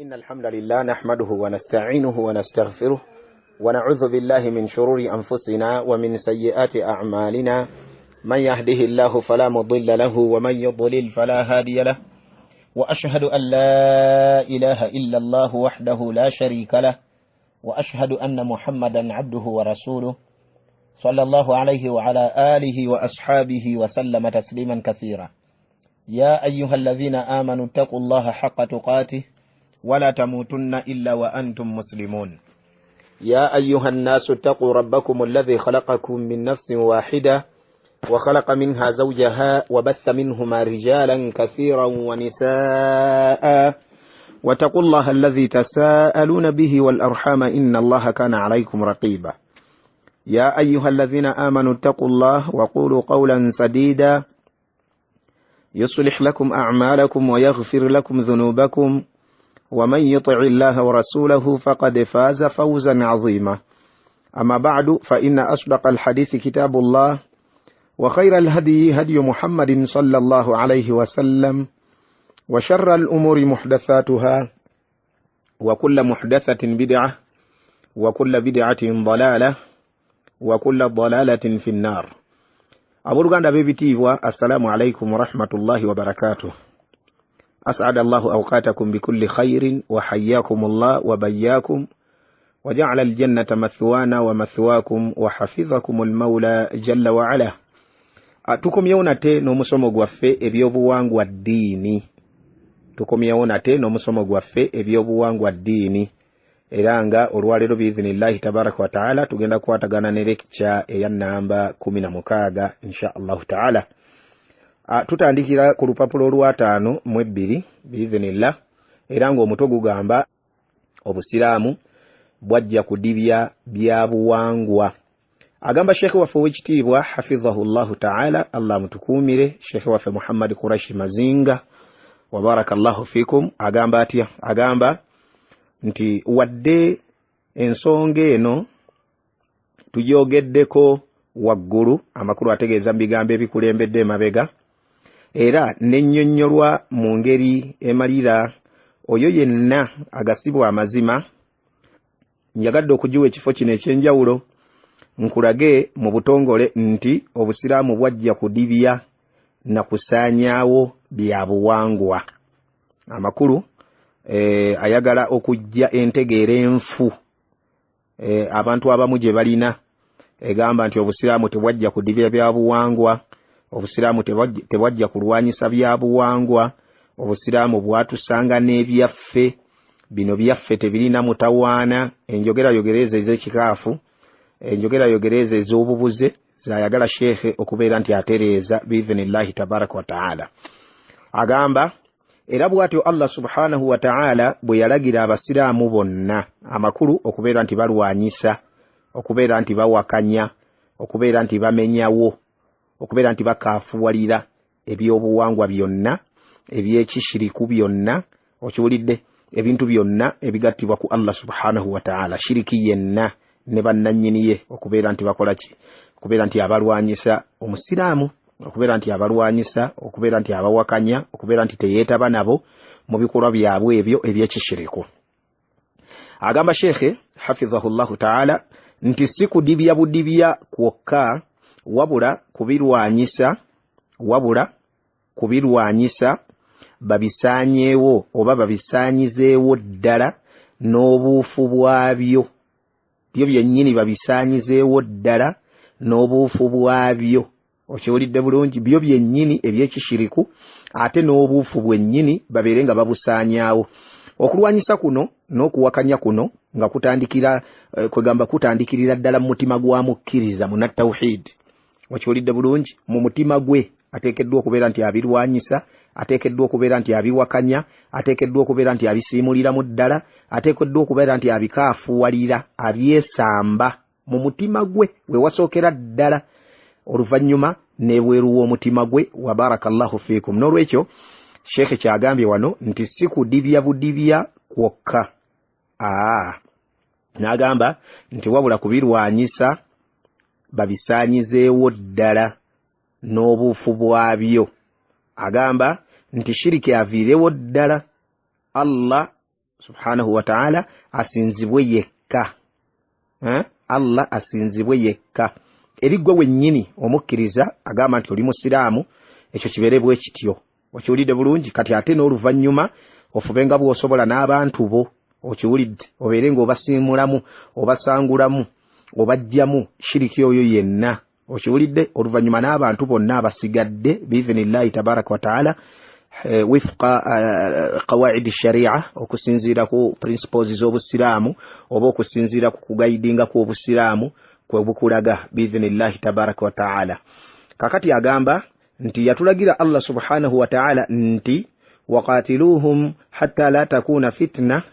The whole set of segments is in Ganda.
إن الحمد لله نحمده ونستعينه ونستغفره ونعوذ بالله من شرور أنفسنا ومن سيئات أعمالنا. من يهده الله فلا مضل له ومن يضلل فلا هادي له، وأشهد أن لا إله إلا الله وحده لا شريك له، وأشهد أن محمدا عبده ورسوله صلى الله عليه وعلى آله وأصحابه وسلم تسليما كثيرا. يا أيها الذين آمنوا اتقوا الله حق تقاته ولا تموتن إلا وأنتم مسلمون. يا أيها الناس اتقوا ربكم الذي خلقكم من نفس واحدة وخلق منها زوجها وبث منهما رجالا كثيرا ونساء، واتقوا الله الذي تساءلون به والأرحام إن الله كان عليكم رقيبا. يا أيها الذين آمنوا اتقوا الله وقولوا قولا سديدا يصلح لكم أعمالكم ويغفر لكم ذنوبكم، ومن يطع الله ورسوله فقد فاز فوزا عظيما. أما بعد، فإن أصدق الحديث كتاب الله، وخير الهدي هدي محمد صلى الله عليه وسلم، وشر الأمور محدثاتها، وكل محدثة بدعة، وكل بدعة ضلالة، وكل ضلالة في النار. أبرغان بيبتيوا، السلام عليكم ورحمة الله وبركاته. أسعد الله أوقاتكم بكل خير، وحياكم الله وبياكم، وجعل الجنة مثوانا ومثواكم، وحفظكم المولى جل وعلا. Tukom yonate no musomo gwaffe ebyobuwangwa ddiini. Tukom yonate no musomo gwaffe ebyobuwangwa ddiini. Era nga olwaleero biiznillahi tabaraka wa taala tugenda kwatagana ne lecture eya namba 16 insha Allah taala. Tutandikira ku lupapulo lwa 5 mu 2 biiznillah, era nga omutwe gugamba obusiraamu bwajja kudibya bya buwangwa. Agamba Sheikh waffe w'ekitiibwa hafidhahu Allahu ta'ala, Allah mutukuumire, Sheikh waffe Muhammad Quraishi Mazinga wa barakallahu fikum. Agamba atya? Agamba nti wadde ensonga eno tujogeddeko waggulu, amakulu ategeeza mu bigambo ebikulembedde emabega, era nennyonnyolwa mu ngeri emalira oyo yenna agasibwa amazima, njagadde okujiwa ekifo kino ekyenjawulo nkulage mu butongole nti obusiraamu bwajja kudibya na kusaanyaawo bya buwangwa. Amakulu ayagala okujja entegeera enfu abantu abamu gye balina, egamba nti obusiraamu tebwajja kudibya bya buwangwa, obusiraamu tebwajja kulwanyisa bya buwangwa, obusiraamu bwatusanga n'ebyaffe, bino byaffe tebirina mutawaana. Enjogera yogereza ez'ekikaafu, enjogera yogereza ez'obubuze zayagala Sheikh okubeera nti atereeza biiznillahi tabaraka wa taala. Agamba era bw'atyo Allah subhanahu wa ta'ala bwe yalagira abasiraamu bonna amakulu okubeera nti balwanyisa, okubeera nti bawakanya, okubeera nti bamenyawo, okubeera nti bakaafuwalira ebyobuwangwa byonna, ebyekishiriku byonna, okiwulidde, ebintu byonna ebigattibwa ku Allah subhanahu wa ta'ala, shiriki yenna ne bannannyiniye, okubeera nti bakola ki? Okubeera nti abalwanyisa omusiraamu, okubeera nti abalwanyisa, okubeera nti abawakanya, okubeera nti teyeetaba nabo mu bikolwa byabwe ebyo ebyekishiriku. Agamba Sheikh hafidhahullahu ta'ala nti si kudibya budibya kwokka, wabula kubirwanyisa babisaanyeewo oba babisaanyizeewo ddala n'obuufu bwabyo. Byo byennyini babisaanyizeewo ddala n'obuufu bwabyo. Okiwulidde bulungi? Byo byennyini ebyekishiriku ate n'obuufu bwennyini babeere nga babusaanyaawo. Okulwanyisa kuno n'okuwakanya kuno nga kutandikira kwegamba kutandikirira ddala mu mutima gwa mukkiriza munnatawhid. Okiwulidde bulungi? Mu mutima gwe ateekeddwa okubeera nti abirwanyisa, ateekeddwa okubeera nti abiwakanya, ateekeddwa okubeera nti abisiimuliramu ddala, ateekeddwa okubeera nti abikaafuwalira, abyesamba mu mutima gwe we wasookera ddala, oluvannyuma n'ebweru w'omutima gwe. Wa barakallahu fiikum. N'olwekyo Sheikh kyagambye wano nti si kudibya budibya kwokka, n'agamba nti wabula kubirwanyisa babisaanyizeewo ddala n'obuufu bwabyo. Agamba nti shiriki aviirewo ddala, Allah subhanahu wa ta'ala asinzibwe yekka. Allah asinzibwe yekka. Erigwe wennyini omukkiriza agamba nti oli musiraamu, ekyo kiberebwe kityo. Okiwulidde bulungi? Kati ate n'oluvannyuma ofubenga bw'osobola n'abantu bo, okiwulidde, obeere ng'obasiimulamu, obasangulamu, obajjamu shiriki oyo yenna. Okiwulidde? Oluvannyuma n'abantu bonna abasigadde biiznillahi tabaraka wa ta'ala wifqa qawaidi sharia, okusinziira ku principles z'obusiraamu oba okusinziira ku kugaidinga kw'obusiraamu kwe bukulaga biiznillahi tabaraka wa ta'ala. Kakati agamba nti yatulagira Allah subhanahu wa ta'ala nti waqatiluhum hatta la takuna fitna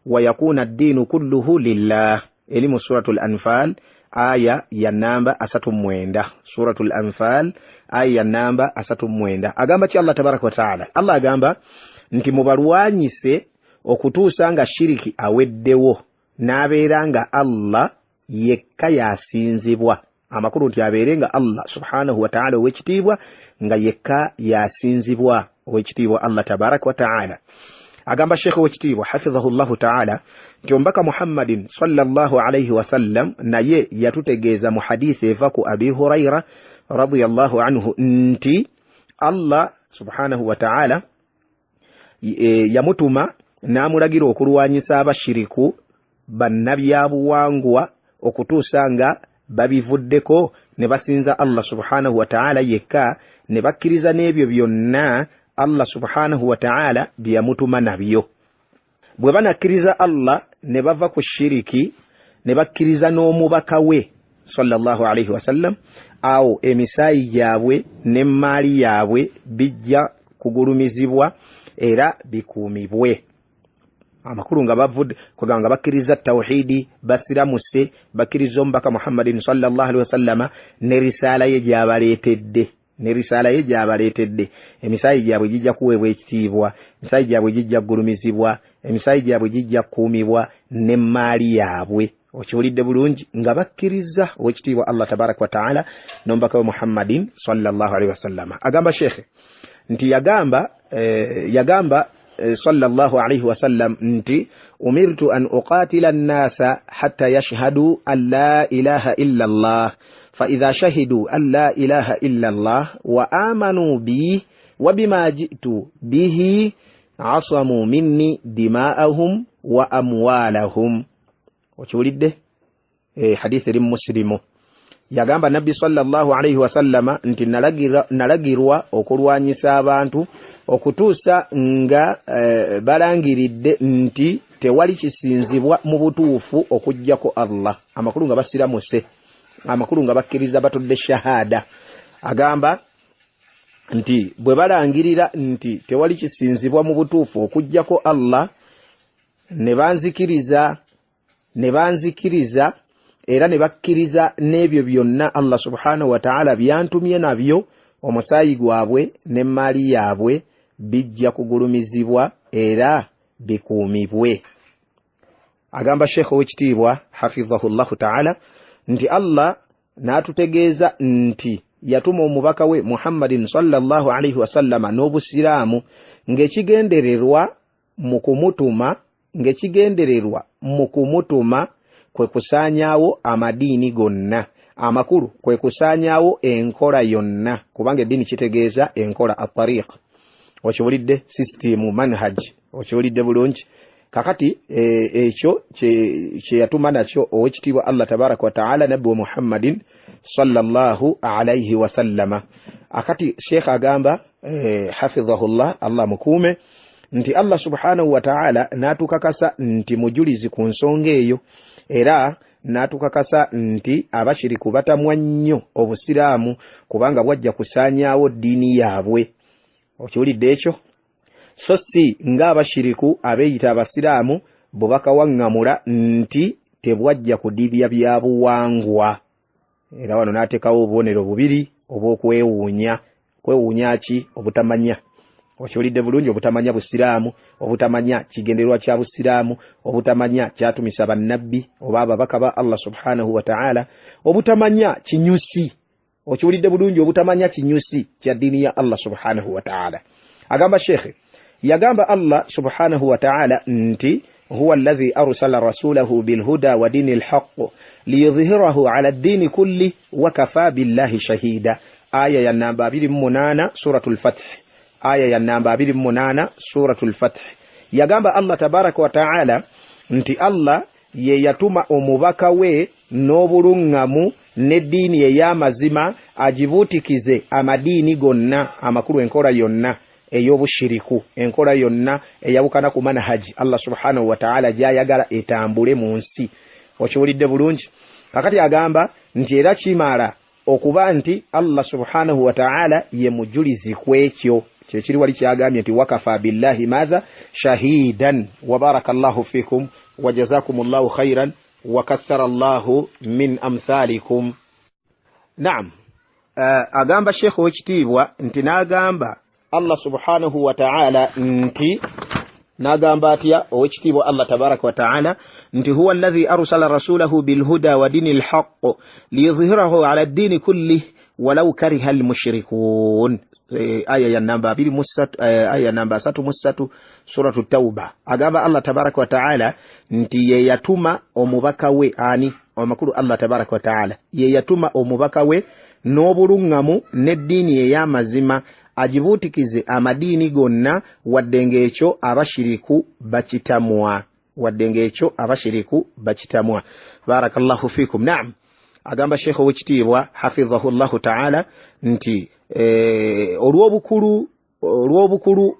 wa yakuna ad-dinu kulluhu lillah. Elimu suratul Anfal aya ya namba 39. Suratul Anfal aya ya namba 39. Agamba ki Allah tabaraka wa ta'ala? Allah agamba nti mubalwanyise okutuusa nga shiriki aweddewo n'abeera nga Allah yekka yasinzibwa. Amakulu nti abeere nga Allah subhanahu wa ta'ala ow'ekitiibwa nga yekka yasinzibwa, ow'ekitiibwa Allah tabaraka wa ta'ala. Agamba Sheikh ow'ekitiibwa hafidhahu Allahu ta'ala nti ombaka Muhammadin sallallahu alayhi wa sallam naye yatutegeeza mu hadithi eva ku Abi Hurayra radiyallahu anhu nti Allah subhanahu wa ta'ala yamutuma n'amulagira okulwanyisa abashiriku bannabyabuwangwa okutuusa nga babivuddeko ne basinza Allah subhanahu wa ta'ala yekka, ne bakkiriza n'ebyo byonna Allah subhanahu wa ta'ala byamutuma nabyo. Bwe banakkiriza Allah ne bava ku shiriki ne bakkiriza n'omubaka we sallallahu alayhi wa sallam, awo emisaayi gyabwe n'emmaali yaabwe bijja kugulumizibwa era bikuumibwe. Amakulu nga bavudde kweganga bakkiriza tawhidi, basiramuse, bakkiriza omubaka Muhammadin sallallahu alayhi wa sallama ne risaala ye gyabaleetedde. Ne risaala ye gyabaleetedde, emisaayi gyabwe gijja kuweebwa ekitiibwa, emisaayi gyabwe gijja kugulumizibwa, emisaayi gyabwe gijja kukuumibwa n'emmaali yaabwe. Okiwulidde bulungi? Nga bakkiriza ow'ekitiibwa Allah tabaraka wa ta'ala n'omubaka we Muhammadin sallallahu alayhi wa sallama. Agamba Sheikh nti yagamba sallallahu alayhi wa sallam nti umirtu an uqatila an-nasa hatta yashhadu an la ilaha illa Allah فإذا شهدوا أن لا إله إلا الله وآمنوا بي وبما جئت به عصموا مني دماءهم وأموالهم. وشولده حديث مسلم. Yagamba Nabbi sallallahu alayhi wa sallama nti nalagirwa okulwanyisa abantu okutuusa nga balangiridde nti tewali kisinzibwa mu butuufu okujjako Allah. Amakulu nga basiramuse, amakulu nga bakkiriza batodde shahada. Agamba nti bwe balangirira nti tewali kisinzibwa mu butuufu okujjako Allah, ne banzikiriza era ne bakkiriza n'ebyo byonna Allah subhanahu wa ta'ala byantumye nabyo, omusaayi gwabwe n'emmaali yaabwe bijja kugulumizibwa era bikuumibwe. Agamba Sheikh ow'ekitiibwa hafidhahu Allahu ta'ala nti Allah n'atutegeeza nti yatuma omubaka we Muhammadin sallallahu alayhi wa sallama n'obusiraamu ng'ekigendererwa mu kumutuma kwe kusaanyaawo amadiini gonna. Amakulu kwe kusaanyaawo enkola yonna, kubanga eddiini kitegeeza enkola at-tariq. Okiwulidde? System, manhaj. Okiwulidde bulungi? Kakati ekyo kye yatuma nakyo ow'ekitiibwa Allah tabaraka wa ta'ala nabbi wa Muhammadin sallallahu alayhi wa sallama. Akati Sheikh agamba hafidhahullah, Allah mukuume, nti Allah subhanahu wa ta'ala n'atukakasa nti mujulizi ku nsonga eyo, era n'atukakasa nti abashiriku batamwa nnyo obusiraamu kubanga bwajja kusaanyaawo ddiini yaabwe. Okiwulidde ekyo? So si ng'abashiriku abeeyita abasiraamu bwe bakawaŋŋamula nti tebwajja kudibya bya buwangwa. Era wano n'ateekawo obubonero bubiri obw'okwewuunya. Kwewuunya ki? Obutamanya. Okiwulidde bulungi? Obutamanya busiraamu, obutamanya kigendererwa kya busiraamu, obutamanya kyatumisa bannabbi oba ababaka ba Allah subhanahu wa ta'ala, obutamanya kinyusi. Okiwulidde bulungi? Obutamanya kinyusi kya ddiini ya Allah subhanahu wa ta'ala. Agamba Sheikh, yagamba Allah subhanahu wa ta'ala nti huwa alladhi arsala rasulahu bilhuda wa dinil haqq liyudhhirahu ala ad-din kulli wa kafa billahi shahida. Aya ya namba 28 suratul Fath. Aya ya namba 28 suratul Fath. Yagamba Allah tabaraka wa ta'ala nti Allah ye yatuma omubaka we n'obulungamu n'eddiini ey'amazima agibutikize amadini gonna amakulu enkola yonna ey'obushiriku enkola yonna eyabukana ku manhaji Allah subhanahu wa ta'ala gyayagala etambule mu nsi. Okiwulidde bulungi? Kakati agamba nti era kimala okuba nti Allah subhanahu wa ta'ala ye mujulizi kwekyo kyekiri wali kyagambye nti wakafa billahi madha shahidan. Wa barakallahu fikum wa jazakumullahu khairan wa kathara Allahu min amthalikum. Naam, agamba Sheikh wekitibwa nti nagamba Allah subhanahu wa ta'ala nti nagamba atya owekitibwa Allah tabaraka wa ta'ala nti huwa alladhi arsala rasulahu bilhuda wa dinil haqq liyudhhirahu ala ad-din kulli walau kariha al-mushrikun. Aya ya namba 23 aya ya namba 33 suratu Tauba. Agamba Allah tabaraka wa ta'ala nti ye yatuma omubaka we ani amakulu Allah tabaraka wa ta'ala ye yatuma omubaka we n'obulungamu n'eddiini ey'amazima agibutikize amadini gonna wadde ekyo abashiriku bakitamwa. Wadde ekyo abashiriku bakitamwa. Barakallahu fikum. Naam, agamba Sheikh wekitibwa hafidhahu Allah ta'ala nti olw'obukulu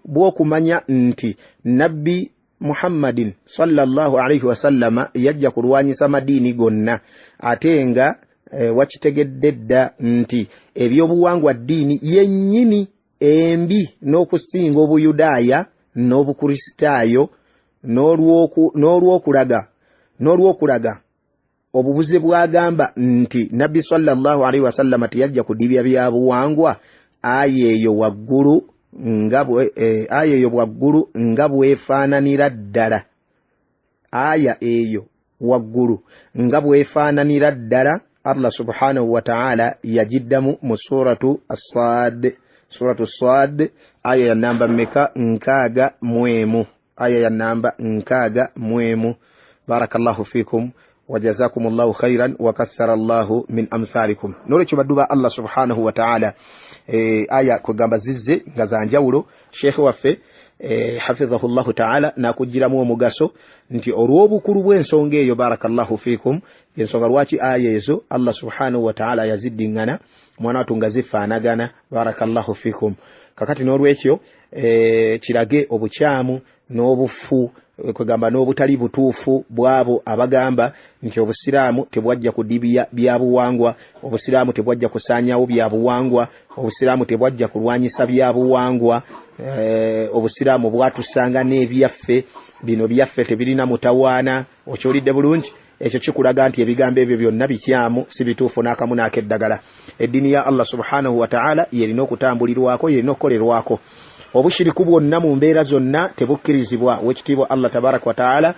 bw'okumanya nti nabbi Muhammadin sallallahu alayhi wasallama yajja kulwanyisa madini gonna ate nga wakitegedde dda nti ebyobuwangwa ddiini yennyini embi n'okusinga obuyudaaya n'obukristaayo n'olw'okulaga obubuze bwagamba nti nabbi sallallahu alayhi wasallama tiyajja kudibya byabuwangwa aya eyo waggulu nga bwefaananira ddala. Aya eyo waggulu nga bwefaananira ddala Allah subhanahu wa ta'ala yajiddamu mu suratu As-Sad aya ya namba mmeka 6 aya ya namba 6. Barakallahu fikum wa jazakumullahu khairan wa kathara Allahu min amthalikum. Nolekyo baduba Allah subhanahu wa ta'ala aya kugamba zizze nga zanjawulo Sheikh waffe hafidhahu Allah ta'ala nakugiramu omugaso nti olw'obukulu bw'ensonga eyo barakallahu fikum ensonga lwaki aya ezo Allah subhanahu wa ta'ala yaziddingana mwana watunga zifaanagana. Barakallahu fikum. Kakati n'olwekyo kirage obukyamu n'obufu kugamba n'obutali butuufu bwabo abagamba nti obusiraamu tebwajja kudibya byabuwangwa, obusiraamu tebwajja kusaanyawo byabuwangwa, obusiraamu tebwajja kulwanyisa byabuwangwa. Obusiraamu bwatusanga n'ebyaffe bino byaffe tebirina mutawaana. Okyolidde bulungi? Ekyo kikulaga nti ebigambo ebyo byonna bikyamu si bituufu n'akamu n'akeddagala. Eddiini ya Allah subhanahu wa ta'ala yerina okutambulirwako, yerina okukolerwako. Obushiriku bwonna mu mbeera zonna tebukkirizibwa. Wekitiibwa Allah tabaraka wa ta'ala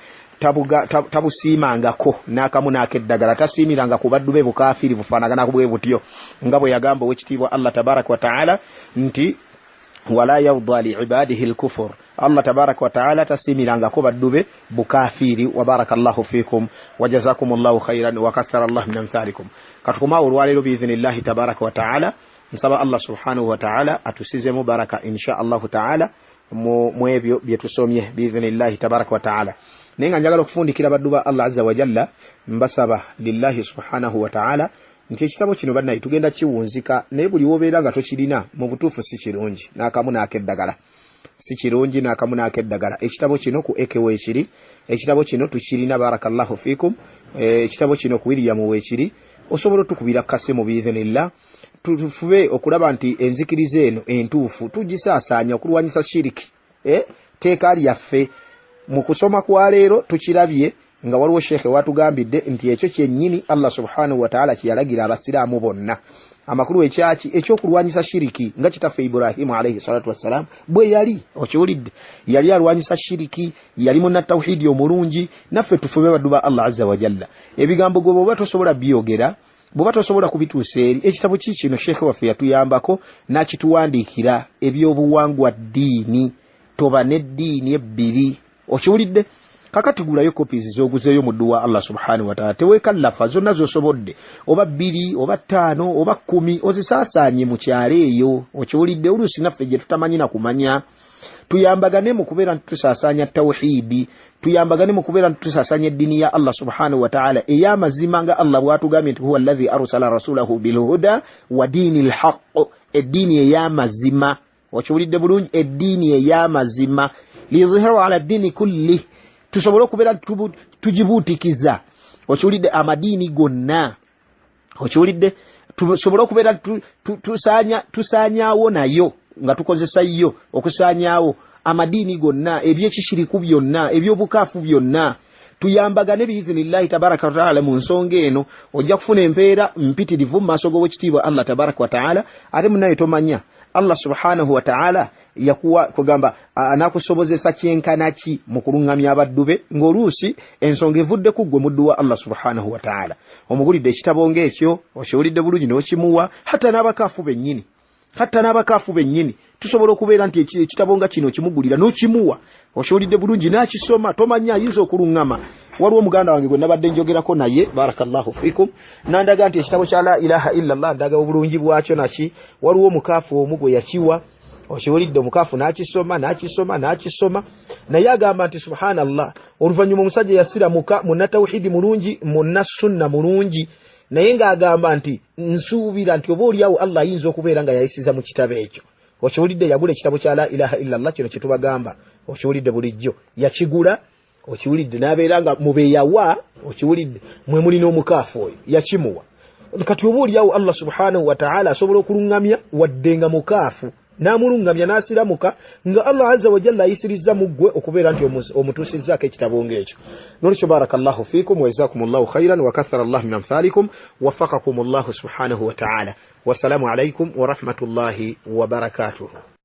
tabusiimangako n'akamu n'akeddagala. Tasiimiranga ku baddu be bukaafiri bufaanagana bwe butyo nga bwe yagamba wekitiibwa Allah tabaraka wa ta'ala nti wala yawda li ibadihi al-kufr. Allah tabaraka wa ta'ala tasimirangako badube bukafiri. Wa barakallahu fikum wa jazakumullahu khairan wa kathara Allah min amthalikum. Katukuma olwalero biiznillahi tabaraka wa ta'ala nsaba Allah subhanahu wa ta'ala atusize mubaraka insha Allah ta'ala mu ebyo bye tusomye biiznillahi tabaraka wa ta'ala. Nenga njagala okufundikira baduba Allah azza wa jalla mbasaba lillahi subhanahu wa ta'ala nti ekitabo kino bannayi tugenda kiwunzika naye buli wobeera nga tokirina mu butuufu si kirungi n'akamu n'akeddagala. Si kirungi n'akamu n'akeddagala. Ekitabo kino ku ekewe ekiri, ekitabo kino tukirina barakallahu fikum. Ekitabo kino ku William weekiri osobola tukubira kasimu biidhnillah tufube okulaba nti enzikiriza eno entuufu tugisaasaanya okulwanyisa shiriki. Teeka lyaffe mu kusoma kwa leero tukirabye nga waliwo shekhe watugambidde nti ekyo kyennyini Allah subhanahu wa ta'ala kiyalagira abasiraamu bonna. Amakulu ekyaki ekyokulwanyisa shiriki nga kitaffe Ibrahim alayhi salatu wassalam bwe yali. Okiwulidde? Yali alwanyisa shiriki, yali munna tawhidi omulungi. Naffe tufube baduba Allah azza wa jalla ebigambo gwe bwoba tosobola byogera, bwoba tosobola kubituusa eri ekitabo kino shekhe waffe yatuyambako n'akituwandiikira ebyobuwangwa ddiini toba n'eddiini ebbiri. Okiwulidde? kakati gulayo copies zoguzeyo mu dduwa Allah subhanahu wa ta'ala tewekallafa zonna zosobodde oba 2 oba 5 oba 10 ozisaasaanye mu kyalo eyo okiwulidde oluusi naffe gye tutamanyi na kumanya tuyambagane mu kubeera ntusaasaanya tawhidi tuyambagane mu kubeera ntusaasaanya eddiini ya Allah subhanahu wa ta'ala ey'amazima nga Allah bw'atugambye nti huwa alladhi arsala rasulahu bilhuda wa diinil haqq eddiini ey'amazima okiwulidde bulungi eddiini ey'amazima liyuzhirahu ala ddiini kulli tusobole okubeera tugibuutikiza okiwulidde amadiini gonna okiwulidde tusobole okubeera tusaanyaawo nayo nga tukozesa yo okusaanyaawo amadiini gonna ebyekishiriku byonna ebyobukaafu byonna tuyambagane biiznillahi tabaraka wa taala mu nsonga eno ojja kufuna empeera mpitirivu mu maaso g'owekitiibwa Allah tabaraka wa taala ate munaye tomanya Allah subhanahu wa ta'ala yakuwa kugamba anakusobozesa kyenkanaki mu kulungamya abaddu be ng'oluusi ensonga evudde ku ggwe muddu wa Allah subhanahu wa ta'ala omugulidde ekitabo ng'ekyo okiwulidde bulungi n'okimuwa hatta n'abakaafu bennyini tusobola okubeera nti ekitabo nga kino kimugulira n'okimuwa okiwulidde bulungi n'akisoma tomanya ayinza okulungama waliwo muganda wange gwe nabadde njogerako naye barakallahu fikum nandaga nti ekitabo kya la ilaha illa Allah ndaga obulungi bwakyo naki waliwo omukaafu omu gwe yakiwa okiwulidde omukaafu n'akisoma naye agamba nti subhanallah oluvannyuma omusajja yasiramuka munnatawhidi mulungi munnasunna mulungi naye ng'agamba nti nsuubira nti oba oliawo Allah ayinza okubeera nga yayisiza mu kitabo ekyo okiwulidde yagula ekitabo kya la ilaha illa Allah kino kyetubagamba okiwulidde bulijjo yakigula okiwulidde n'abeera nga mubeeyawa okiwulidde mwe mulina omukaafu oyo yakimuwa kati oba oliawo Allah subhanahu wa ta'ala asobola okulungamya wadde nga mukaafu n'amulungamya n'asiramuka nga Allah azza wa jalla ayisirizza mu ggwe okubeera nti omutuusizzaako ekitabo ng'ekyo nolwekyo barakallahu fiikum wa jazakumullahu khairan wa kathara Allah min amthalikum waffaqakumullahu subhanahu wa ta'ala wassalamu alaikum wa rahmatullahi wa barakatuhu.